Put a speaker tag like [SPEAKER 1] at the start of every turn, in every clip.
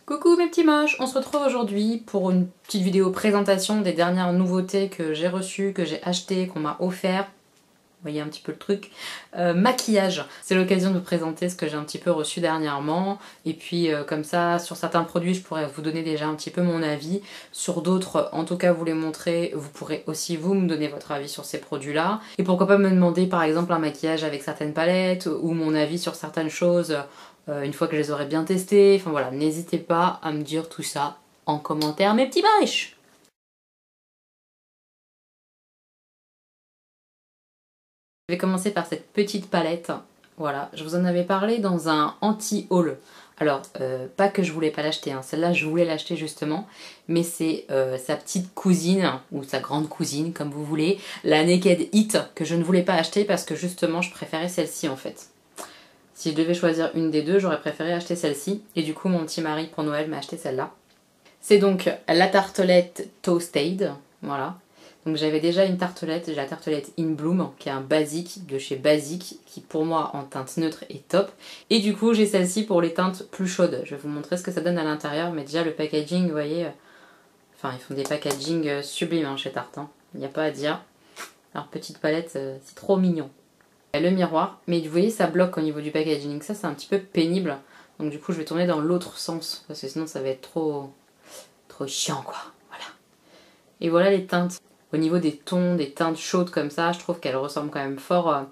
[SPEAKER 1] Coucou mes petits moches, on se retrouve aujourd'hui pour une petite vidéo présentation des dernières nouveautés que j'ai reçues, que j'ai achetées, qu'on m'a offert. Vous voyez un petit peu le truc. Maquillage, c'est l'occasion de vous présenter ce que j'ai un petit peu reçu dernièrement. Et puis comme ça, sur certains produits, je pourrais vous donner déjà un petit peu mon avis. Sur d'autres, en tout cas vous les montrer, vous pourrez aussi vous me donner votre avis sur ces produits-là. Et pourquoi pas me demander par exemple un maquillage avec certaines palettes ou mon avis sur certaines choses une fois que je les aurai bien testées. Enfin voilà, n'hésitez pas à me dire tout ça en commentaire mes petits moches. Je vais commencer par cette petite palette. Voilà, je vous en avais parlé dans un anti-haul. Alors, pas que je voulais pas l'acheter, hein. Celle-là je voulais l'acheter justement, mais c'est sa petite cousine, ou sa grande cousine comme vous voulez, la Naked Heat, que je ne voulais pas acheter parce que justement je préférais celle-ci en fait. Si je devais choisir une des deux, j'aurais préféré acheter celle-ci, et du coup mon petit mari pour Noël m'a acheté celle-là. C'est donc la tartelette Toasted, voilà. Donc j'avais déjà une tartelette, j'ai la tartelette In Bloom, qui est un basique de chez Basique, qui pour moi en teinte neutre est top. Et du coup j'ai celle-ci pour les teintes plus chaudes. Je vais vous montrer ce que ça donne à l'intérieur, mais déjà le packaging, vous voyez, enfin ils font des packagings sublimes hein, chez Tarte, hein. Il n'y a pas à dire. Alors petite palette, c'est trop mignon. Le miroir, mais vous voyez ça bloque au niveau du packaging, ça c'est un petit peu pénible. Donc du coup je vais tourner dans l'autre sens, parce que sinon ça va être trop chiant quoi. Voilà. Et voilà les teintes. Au niveau des tons, des teintes chaudes comme ça, je trouve qu'elles ressemblent quand même fort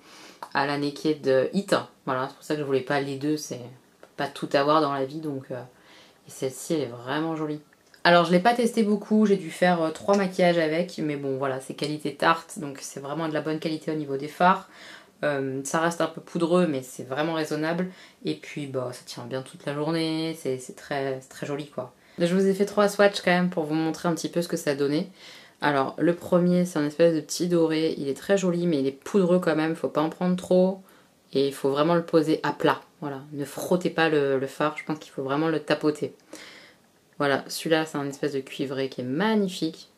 [SPEAKER 1] à la Naked Heat. Voilà, c'est pour ça que je voulais pas les deux, c'est pas tout avoir dans la vie, donc et celle-ci elle est vraiment jolie. Alors je l'ai pas testé beaucoup, j'ai dû faire 3 maquillages avec, mais bon voilà, c'est qualité Tarte, donc c'est vraiment de la bonne qualité au niveau des fards. Ça reste un peu poudreux, mais c'est vraiment raisonnable. Et puis bah ça tient bien toute la journée, c'est très joli quoi. Je vous ai fait 3 swatchs quand même pour vous montrer un petit peu ce que ça donnait. Alors le premier c'est un espèce de petit doré, il est très joli mais il est poudreux quand même, faut pas en prendre trop. Et il faut vraiment le poser à plat, voilà. Ne frottez pas le fard, je pense qu'il faut vraiment le tapoter. Voilà, celui-là c'est un espèce de cuivré qui est magnifique.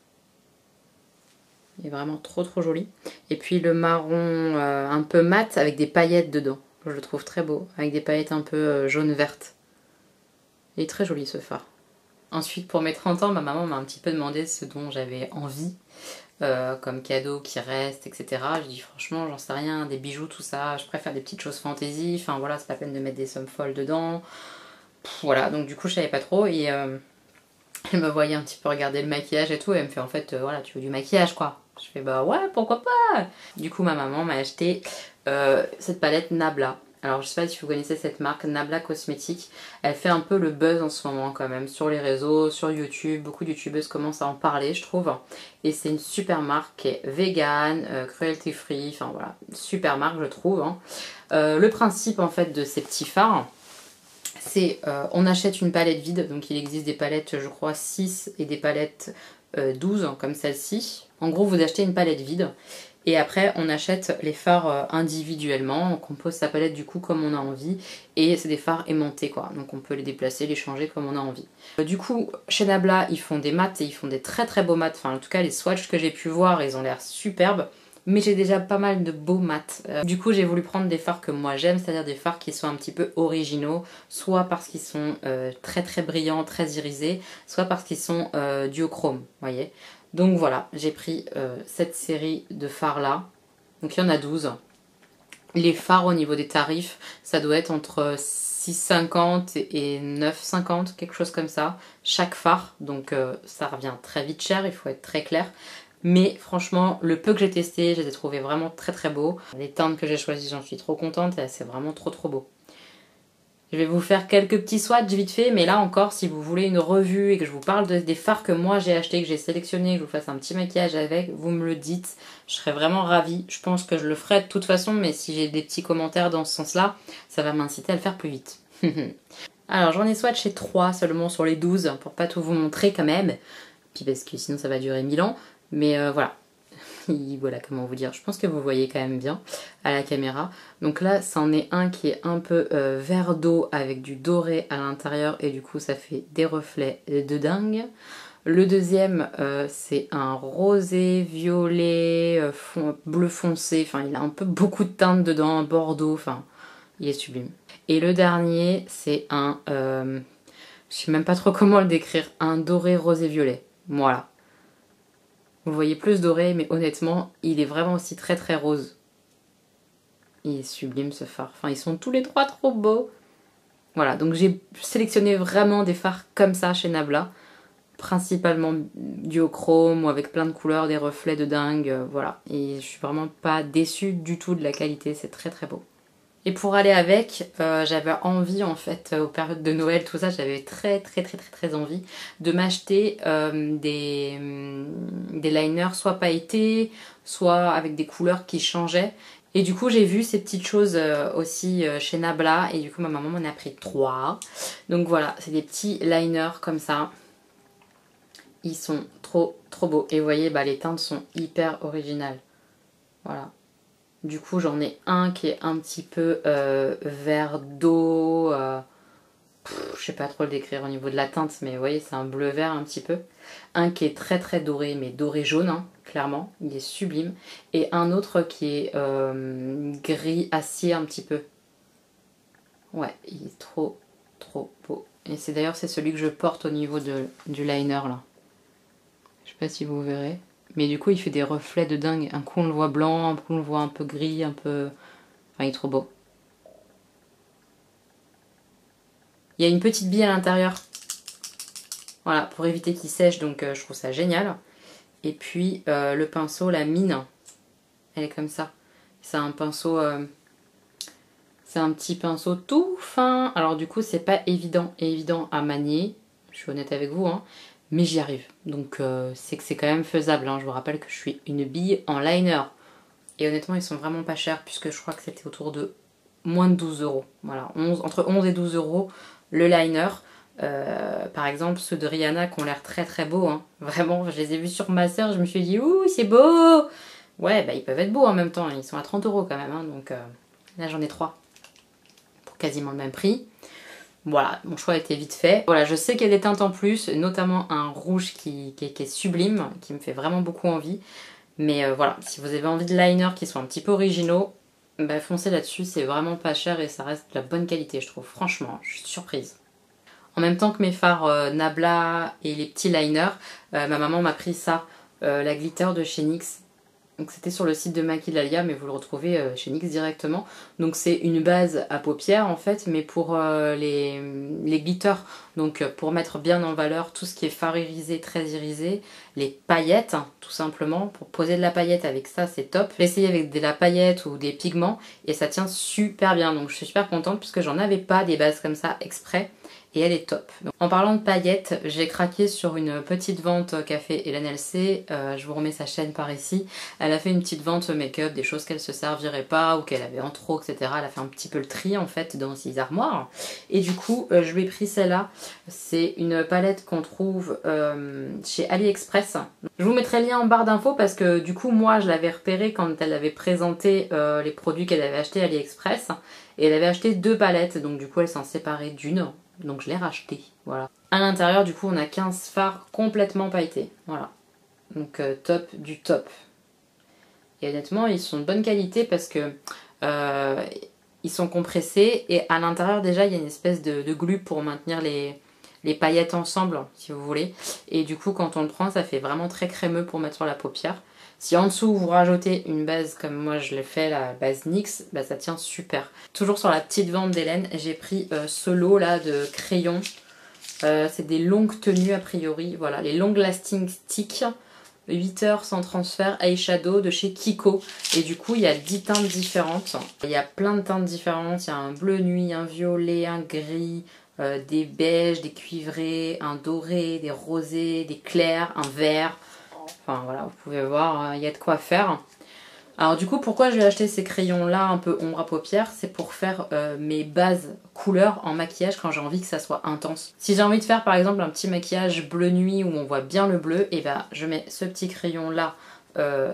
[SPEAKER 1] Il est vraiment trop joli. Et puis le marron un peu mat avec des paillettes dedans. Je le trouve très beau, avec des paillettes un peu jaune-verte. Il est très joli ce fard. Ensuite, pour mes 30 ans, ma maman m'a un petit peu demandé ce dont j'avais envie, comme cadeau qui reste, etc. Je dis franchement, j'en sais rien, des bijoux, tout ça, je préfère des petites choses fantaisie, enfin voilà, c'est pas la peine de mettre des sommes folles dedans. Voilà, donc du coup, je savais pas trop, et elle me voyait un petit peu regarder le maquillage et tout, et elle me fait en fait, voilà, tu veux du maquillage quoi. Je fais bah ouais, pourquoi pas. Du coup, ma maman m'a acheté cette palette Nabla. Alors je sais pas si vous connaissez cette marque, Nabla Cosmétiques. Elle fait un peu le buzz en ce moment quand même sur les réseaux, sur YouTube. Beaucoup de youtubeuses commencent à en parler je trouve. Et c'est une super marque qui est vegan, cruelty free, enfin voilà, super marque je trouve. Hein. Le principe en fait de ces petits fards, c'est on achète une palette vide, donc il existe des palettes je crois 6 et des palettes 12 comme celle-ci. En gros vous achetez une palette vide. Et après, on achète les fards individuellement, on compose sa palette du coup comme on a envie. Et c'est des fards aimantés quoi, donc on peut les déplacer, les changer comme on a envie. Du coup, chez Nabla, ils font des mats et ils font des très beaux mats. Enfin, en tout cas, les swatchs que j'ai pu voir, ils ont l'air superbes. Mais j'ai déjà pas mal de beaux mats. Du coup, j'ai voulu prendre des fards que moi j'aime, c'est-à-dire des fards qui sont un petit peu originaux. Soit parce qu'ils sont très brillants, très irisés, soit parce qu'ils sont duochrome, vous voyez. Donc voilà, j'ai pris cette série de fards là. Donc il y en a 12. Les fards au niveau des tarifs, ça doit être entre 6,50 et 9,50, quelque chose comme ça. Chaque phare, donc ça revient très vite cher, il faut être très clair. Mais franchement, le peu que j'ai testé, je les ai trouvés vraiment très beaux. Les teintes que j'ai choisies, j'en suis trop contente et c'est vraiment trop beau. Je vais vous faire quelques petits swatchs vite fait, mais là encore, si vous voulez une revue et que je vous parle des fards que moi j'ai achetés, que j'ai sélectionnés, que je vous fasse un petit maquillage avec, vous me le dites. Je serais vraiment ravie. Je pense que je le ferai de toute façon, mais si j'ai des petits commentaires dans ce sens-là, ça va m'inciter à le faire plus vite. Alors, j'en ai swatché 3 seulement sur les 12, pour pas tout vous montrer quand même. Puis parce que sinon ça va durer 1000 ans. Mais voilà. Voilà comment vous dire, je pense que vous voyez quand même bien à la caméra. Donc là c'en est un qui est un peu vert d'eau avec du doré à l'intérieur et du coup ça fait des reflets de dingue. Le deuxième c'est un rosé, violet, bleu foncé, enfin il a un peu beaucoup de teintes dedans, bordeaux, enfin il est sublime. Et le dernier c'est un Je sais même pas trop comment le décrire. Un doré rosé violet. Voilà. Vous le voyez plus doré, mais honnêtement, il est vraiment aussi très très rose. Il est sublime ce phare. Enfin, ils sont tous les trois trop beaux. Voilà, donc j'ai sélectionné vraiment des fards comme ça chez Nabla. Principalement duochrome ou avec plein de couleurs, des reflets de dingue. Voilà. Et je suis vraiment pas déçue du tout de la qualité. C'est très très beau. Et pour aller avec, j'avais envie en fait, aux périodes de Noël, tout ça, j'avais très envie de m'acheter des liners soit pailletés, soit avec des couleurs qui changeaient. Et du coup, j'ai vu ces petites choses aussi chez Nabla, et du coup, ma maman m'en a pris 3. Donc voilà, c'est des petits liners comme ça. Ils sont trop beaux. Et vous voyez, bah, les teintes sont hyper originales. Voilà. Du coup, j'en ai un qui est un petit peu vert d'eau. Je sais pas trop le décrire au niveau de la teinte, mais vous voyez, c'est un bleu-vert un petit peu. Un qui est très doré, mais doré jaune, hein, clairement. Il est sublime. Et un autre qui est gris acier un petit peu. Ouais, il est trop beau. Et c'est d'ailleurs c'est celui que je porte au niveau du liner là. Je sais pas si vous verrez. Mais du coup, il fait des reflets de dingue. Un coup, on le voit blanc, un coup, on le voit un peu gris, un peu... Enfin, il est trop beau. Il y a une petite bille à l'intérieur. Voilà, pour éviter qu'il sèche, donc je trouve ça génial. Et puis, le pinceau, la mine, elle est comme ça. C'est un pinceau... c'est un petit pinceau tout fin. Alors du coup, c'est pas évident à manier. Je suis honnête avec vous, hein. Mais j'y arrive. Donc c'est que c'est quand même faisable, hein. Je vous rappelle que je suis une bille en liner. Et honnêtement, ils sont vraiment pas chers puisque je crois que c'était autour de moins de 12 euros. Voilà, entre 11 et 12 euros le liner. Par exemple, ceux de Rihanna qui ont l'air très beaux. Hein. Vraiment, je les ai vus sur ma soeur, je me suis dit, ouh, c'est beau! Ouais, bah ils peuvent être beaux en même temps. Ils sont à 30 euros quand même. Hein, donc là, j'en ai 3 pour quasiment le même prix. Voilà, mon choix a été vite fait. Voilà, je sais qu'il y a des teintes en plus, notamment un rouge qui est sublime, qui me fait vraiment beaucoup envie. Mais voilà, si vous avez envie de liners qui sont un petit peu originaux, bah foncez là-dessus, c'est vraiment pas cher et ça reste de la bonne qualité, je trouve. Franchement, je suis surprise. En même temps que mes fards Nabla et les petits liners, ma maman m'a pris ça, la glitter de chez NYX. Donc c'était sur le site de Maquillalia, mais vous le retrouvez chez NYX directement. Donc c'est une base à paupières en fait, mais pour les glitters. Donc pour mettre bien en valeur tout ce qui est fard irisé, très irisé, les paillettes tout simplement. Pour poser de la paillette avec ça, c'est top. J'ai essayé avec de la paillette ou des pigments et ça tient super bien. Donc je suis super contente puisque j'en avais pas des bases comme ça exprès. Et elle est top. Donc, en parlant de paillettes, j'ai craqué sur une petite vente qu'a fait Hélène LC. Je vous remets sa chaîne par ici. Elle a fait une petite vente make-up, des choses qu'elle se servirait pas ou qu'elle avait en trop, etc. Elle a fait un petit peu le tri en fait dans ses armoires. Et du coup, je lui ai pris celle-là. C'est une palette qu'on trouve chez AliExpress. Je vous mettrai le lien en barre d'infos parce que du coup, moi, je l'avais repéré quand elle avait présenté les produits qu'elle avait achetés à AliExpress. Et elle avait acheté 2 palettes, donc du coup, elle s'en séparait d'une. Donc je l'ai racheté, voilà. À l'intérieur, du coup, on a 15 fards complètement pailletés, voilà. Donc top du top. Et honnêtement, ils sont de bonne qualité parce que ils sont compressés et à l'intérieur déjà, il y a une espèce de glue pour maintenir les paillettes ensemble, si vous voulez. Et du coup, quand on le prend, ça fait vraiment très crémeux pour mettre sur la paupière. Si en dessous vous rajoutez une base comme moi je l'ai fait, la base NYX, bah ça tient super. Toujours sur la petite vente d'Hélène, j'ai pris ce lot là de crayons. C'est des longues tenues a priori, voilà, les long lasting sticks. 8 heures sans transfert eyeshadow de chez Kiko. Et du coup il y a 10 teintes différentes. Il y a plein de teintes différentes, il y a un bleu nuit, un violet, un gris, des beiges, des cuivrés, un doré, des rosés, des clairs, un vert. Enfin voilà, vous pouvez voir, il y a de quoi faire. Alors du coup, pourquoi je vais acheter ces crayons-là un peu ombre à paupières? C'est pour faire mes bases couleurs en maquillage quand j'ai envie que ça soit intense. Si j'ai envie de faire par exemple un petit maquillage bleu nuit où on voit bien le bleu, et ben je mets ce petit crayon-là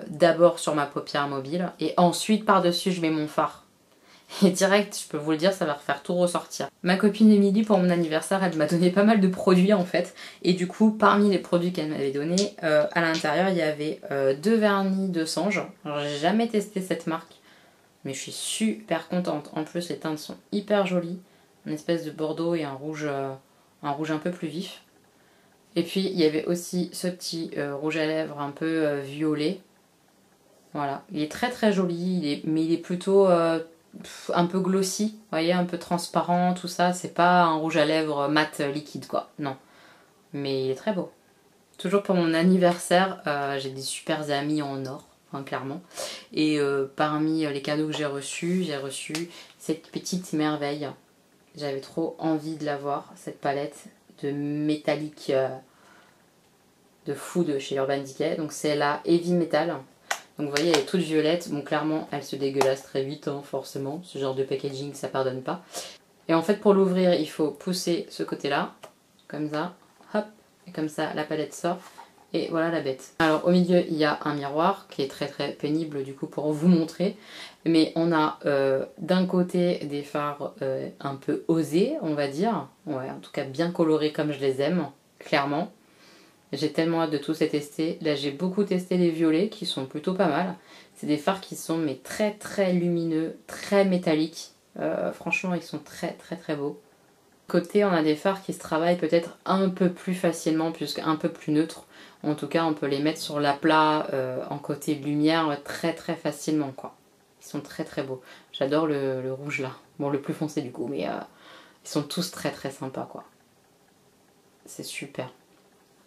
[SPEAKER 1] d'abord sur ma paupière mobile et ensuite par-dessus je mets mon fard. Et direct, je peux vous le dire, ça va faire tout ressortir. Ma copine Émilie, pour mon anniversaire, elle m'a donné pas mal de produits en fait. Et du coup, parmi les produits qu'elle m'avait donnés, à l'intérieur, il y avait 2 vernis de Sange. Alors, j'ai jamais testé cette marque, mais je suis super contente. En plus, les teintes sont hyper jolies. Une espèce de bordeaux et un rouge un rouge un peu plus vif. Et puis il y avait aussi ce petit rouge à lèvres un peu violet. Voilà, il est très très joli, mais il est plutôt un peu glossy, vous voyez, un peu transparent, tout ça. C'est pas un rouge à lèvres mat liquide quoi, non. Mais il est très beau. Toujours pour mon anniversaire, j'ai des super amis en or, hein, clairement. Et parmi les cadeaux que j'ai reçu cette petite merveille. J'avais trop envie de l'avoir, cette palette de métallique de fou de chez Urban Decay. Donc c'est la Heavy Metal. Donc vous voyez, elle est toute violette. Bon, clairement, elle se dégueulasse très vite, hein, forcément. Ce genre de packaging, ça pardonne pas. Et en fait, pour l'ouvrir, il faut pousser ce côté-là, comme ça. Hop, et comme ça, la palette sort. Et voilà la bête. Alors au milieu il y a un miroir qui est très très pénible du coup pour vous montrer. Mais on a d'un côté des fards un peu osés on va dire. Ouais, en tout cas bien colorés comme je les aime, clairement. J'ai tellement hâte de tous les tester. Là j'ai beaucoup testé les violets qui sont plutôt pas mal. C'est des fards qui sont mais très très lumineux, très métalliques. Franchement ils sont très très très beaux. Côté on a des fards qui se travaillent peut-être un peu plus facilement puisqu'un peu plus neutres. En tout cas on peut les mettre sur l'aplat en côté lumière très très facilement quoi. Ils sont très très beaux. J'adore le rouge là. Bon le plus foncé du coup mais ils sont tous très très sympas quoi. C'est super.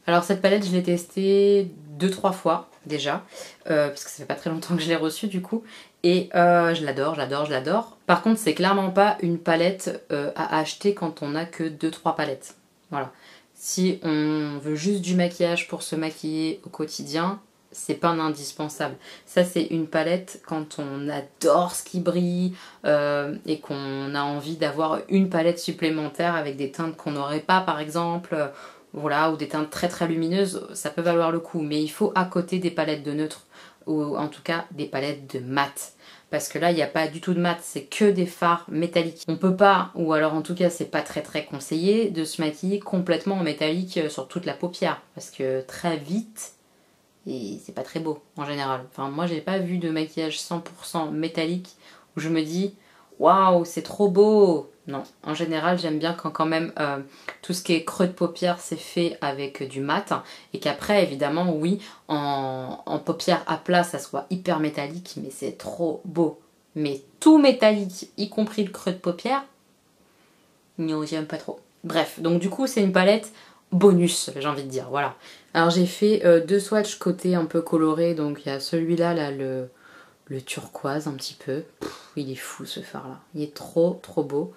[SPEAKER 1] Alors cette palette je l'ai testée 2-3 fois déjà parce que ça fait pas très longtemps que je l'ai reçue du coup et je l'adore, j'adore, je l'adore. Par contre c'est clairement pas une palette à acheter quand on a que 2-3 palettes. Voilà. Si on veut juste du maquillage pour se maquiller au quotidien, c'est pas un indispensable. Ça c'est une palette quand on adore ce qui brille et qu'on a envie d'avoir une palette supplémentaire avec des teintes qu'on n'aurait pas par exemple. Voilà, ou des teintes très très lumineuses, ça peut valoir le coup. Mais il faut à côté des palettes de neutre, ou en tout cas des palettes de mat. Parce que là, il n'y a pas du tout de mat, c'est que des fards métalliques. On peut pas, ou alors en tout cas c'est pas très très conseillé, de se maquiller complètement en métallique sur toute la paupière. Parce que très vite, et c'est pas très beau en général. Enfin moi j'ai pas vu de maquillage 100% métallique où je me dis waouh c'est trop beau. Non, en général j'aime bien quand même tout ce qui est creux de paupière c'est fait avec du mat et qu'après évidemment oui en paupière à plat ça soit hyper métallique mais c'est trop beau. Mais tout métallique y compris le creux de paupière, non j'aime pas trop. Bref donc du coup c'est une palette bonus j'ai envie de dire voilà. Alors j'ai fait deux swatchs côté un peu coloré donc il y a celui-là là, le turquoise un petit peu. Il est fou ce fard là, il est trop trop beau.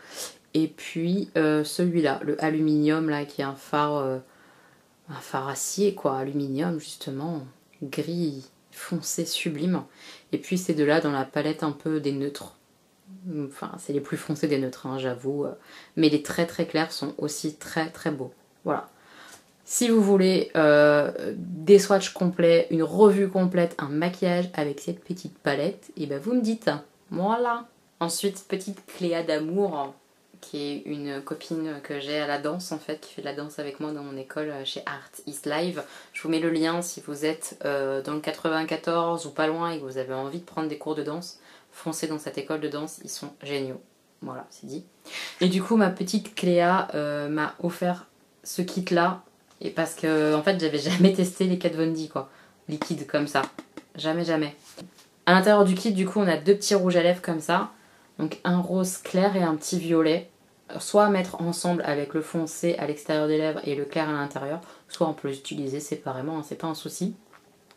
[SPEAKER 1] Et puis celui-là, le aluminium là qui est un phare acier quoi, aluminium justement, gris foncé sublime. Et puis ces deux-là dans la palette un peu des neutres. Enfin c'est les plus foncés des neutres hein, j'avoue. Mais les très très clairs sont aussi très très beaux. Voilà. Si vous voulez des swatchs complets, une revue complète, un maquillage avec cette petite palette, et ben vous me dites. Voilà. Ensuite, petite Cléa d'amour, qui est une copine que j'ai à la danse en fait, qui fait de la danse avec moi dans mon école chez Art East Live. Je vous mets le lien si vous êtes dans le 94 ou pas loin et que vous avez envie de prendre des cours de danse. Foncez dans cette école de danse, ils sont géniaux. Voilà, c'est dit. Et du coup, ma petite Cléa m'a offert ce kit là. Et parce que en fait j'avais jamais testé les Kat Von D quoi, liquide comme ça, jamais jamais. À l'intérieur du kit du coup on a deux petits rouges à lèvres comme ça, donc un rose clair et un petit violet, soit à mettre ensemble avec le foncé à l'extérieur des lèvres et le clair à l'intérieur, soit on peut les utiliser séparément, hein, c'est pas un souci.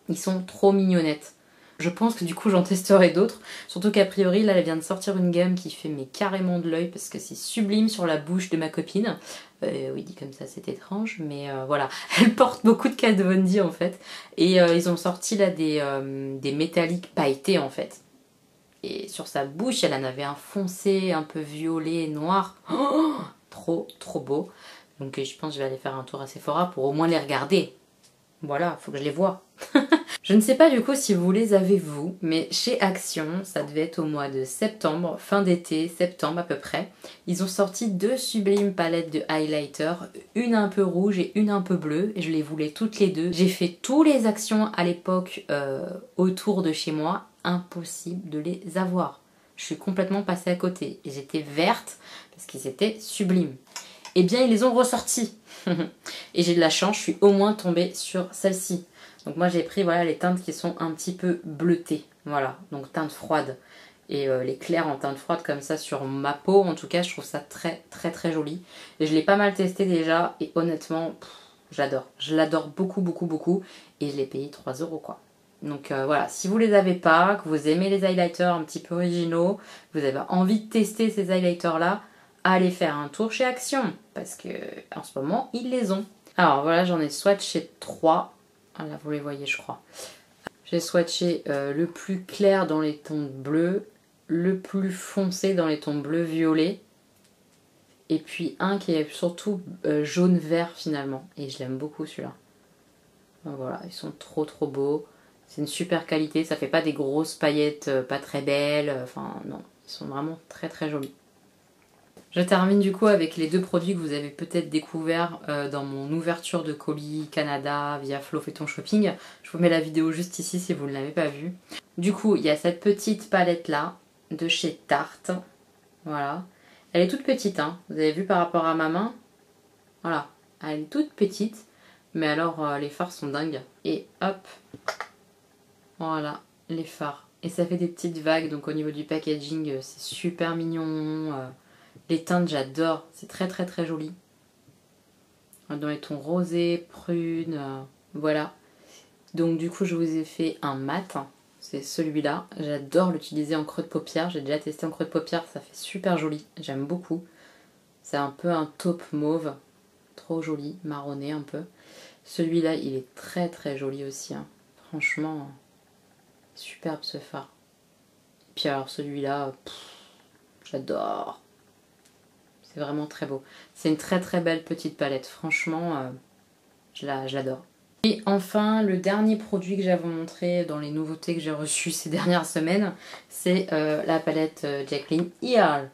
[SPEAKER 1] Ils sont trop mignonnettes. Je pense que du coup j'en testerai d'autres, surtout qu'a priori là elle vient de sortir une gamme qui fait mais carrément de l'œil parce que c'est sublime sur la bouche de ma copine. Oui dit comme ça c'est étrange mais voilà, elle porte beaucoup de Kat Von D en fait et ils ont sorti là des métalliques pailletés en fait. Et sur sa bouche elle en avait un foncé un peu violet noir, oh, trop trop beau. Donc je pense que je vais aller faire un tour à Sephora pour au moins les regarder. Voilà, faut que je les voie. Je ne sais pas du coup si vous les avez vous, mais chez Action, ça devait être au mois de septembre, fin d'été, septembre à peu près. Ils ont sorti deux sublimes palettes de highlighter, une un peu rouge et une un peu bleue, et je les voulais toutes les deux. J'ai fait tous les Actions à l'époque autour de chez moi, impossible de les avoir. Je suis complètement passée à côté, et j'étaie verte parce qu'ils étaient sublimes. eh bien ils les ont ressortis. Et j'ai de la chance, je suis au moins tombée sur celle-ci. Donc moi j'ai pris voilà, les teintes qui sont un petit peu bleutées. Voilà, donc teinte froide. Et les clairs en teinte froide comme ça sur ma peau, en tout cas je trouve ça très très très joli. Et je l'ai pas mal testé déjà et honnêtement, j'adore. Je l'adore beaucoup beaucoup beaucoup et je l'ai payé 3 € quoi. Donc voilà, si vous les avez pas, que vous aimez les highlighters un petit peu originaux, que vous avez envie de tester ces highlighters là, allez faire un tour chez Action parce que en ce moment ils les ont. Alors voilà, j'en ai swatché 3. Ah là vous les voyez je crois. J'ai swatché le plus clair dans les tons bleus, le plus foncé dans les tons bleu-violet, et puis un qui est surtout jaune-vert finalement. Et je l'aime beaucoup celui-là. Voilà, ils sont trop trop beaux. C'est une super qualité, ça fait pas des grosses paillettes pas très belles. Enfin non, ils sont vraiment très très jolis. Je termine du coup avec les 2 produits que vous avez peut-être découverts dans mon ouverture de colis Canada via Flo fait ton shopping. Je vous mets la vidéo juste ici si vous ne l'avez pas vue. Du coup, il y a cette petite palette là de chez Tarte. Voilà. Elle est toute petite, hein. Vous avez vu par rapport à ma main? Voilà. Elle est toute petite. Mais alors, les fards sont dingues. Et hop. Voilà, les fards. Et ça fait des petites vagues, donc au niveau du packaging, c'est super mignon. Les teintes, j'adore. C'est très très très joli. Dans les tons rosés, prunes, voilà. Donc du coup, je vous ai fait un mat. C'est celui-là. J'adore l'utiliser en creux de paupière. J'ai déjà testé en creux de paupière, ça fait super joli. J'aime beaucoup. C'est un peu un taupe mauve. Trop joli, marronné un peu. Celui-là, il est très très joli aussi. Hein. Franchement, superbe ce fard. Et puis alors celui-là, j'adore. C'est vraiment très beau. C'est une très très belle petite palette. Franchement, je l'adore. Et enfin, le dernier produit que j'avais montré dans les nouveautés que j'ai reçues ces dernières semaines, c'est la palette Jaclyn Hill.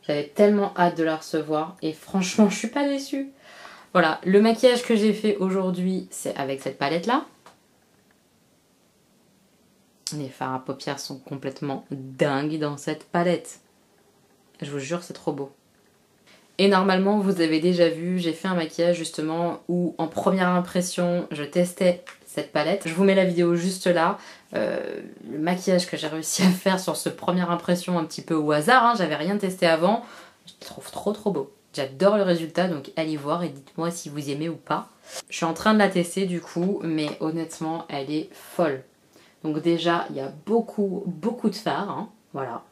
[SPEAKER 1] J'avais tellement hâte de la recevoir et franchement, je suis pas déçue. Voilà, le maquillage que j'ai fait aujourd'hui, c'est avec cette palette-là. Les fards à paupières sont complètement dingues dans cette palette. Je vous jure, c'est trop beau. Et normalement, vous avez déjà vu, j'ai fait un maquillage justement où en première impression, je testais cette palette. Je vous mets la vidéo juste là. Le maquillage que j'ai réussi à faire sur ce première impression un petit peu au hasard, hein, j'avais rien testé avant. Je le trouve trop trop beau. J'adore le résultat, donc allez voir et dites-moi si vous aimez ou pas. Je suis en train de la tester du coup, mais honnêtement, elle est folle. Donc déjà, il y a beaucoup de fard, hein, voilà.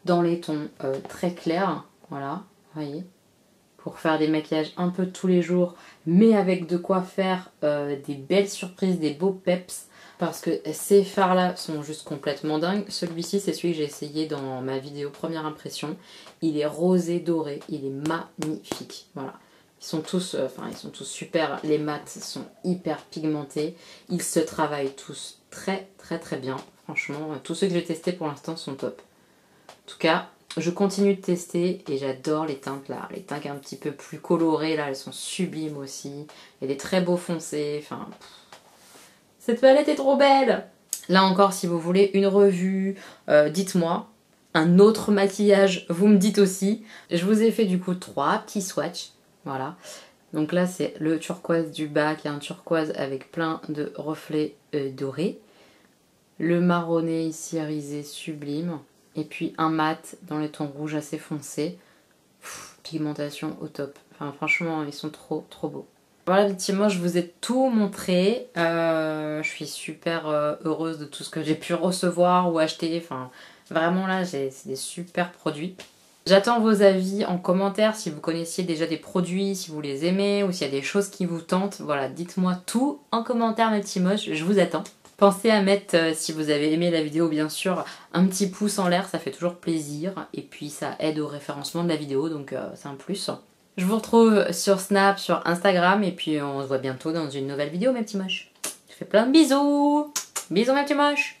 [SPEAKER 1] Dans les tons très clairs. Voilà, vous voyez, pour faire des maquillages un peu tous les jours, mais avec de quoi faire des belles surprises, des beaux peps, parce que ces fards-là sont juste complètement dingues. Celui-ci, c'est celui que j'ai essayé dans ma vidéo première impression. Il est rosé doré, il est magnifique, voilà. Ils sont tous super, les mats sont hyper pigmentés, ils se travaillent tous très très très bien, franchement, tous ceux que j'ai testés pour l'instant sont top. En tout cas, je continue de tester et j'adore les teintes là. Les teintes un petit peu plus colorées là, elles sont sublimes aussi. Il y a des très beaux foncés. Enfin, cette palette est trop belle. Là encore, si vous voulez une revue, dites-moi. Un autre maquillage, vous me dites aussi. Je vous ai fait du coup 3 petits swatchs. Voilà. Donc là, c'est le turquoise du bas qui est un turquoise avec plein de reflets dorés. Le marronné ici irisé sublime. Et puis un mat dans les tons rouges assez foncés. Pigmentation au top. Enfin franchement ils sont trop trop beaux. Voilà effectivement je vous ai tout montré. Je suis super heureuse de tout ce que j'ai pu recevoir ou acheter. Enfin vraiment là c'est des super produits. J'attends vos avis en commentaire si vous connaissiez déjà des produits, si vous les aimez ou s'il y a des choses qui vous tentent. Voilà, dites-moi tout en commentaire mes petits moches, je vous attends. Pensez à mettre, si vous avez aimé la vidéo bien sûr, un petit pouce en l'air, ça fait toujours plaisir. Et puis ça aide au référencement de la vidéo, donc c'est un plus. Je vous retrouve sur Snap, sur Instagram, et puis on se voit bientôt dans une nouvelle vidéo mes petits moches. Je vous fais plein de bisous. Bisous mes petits moches.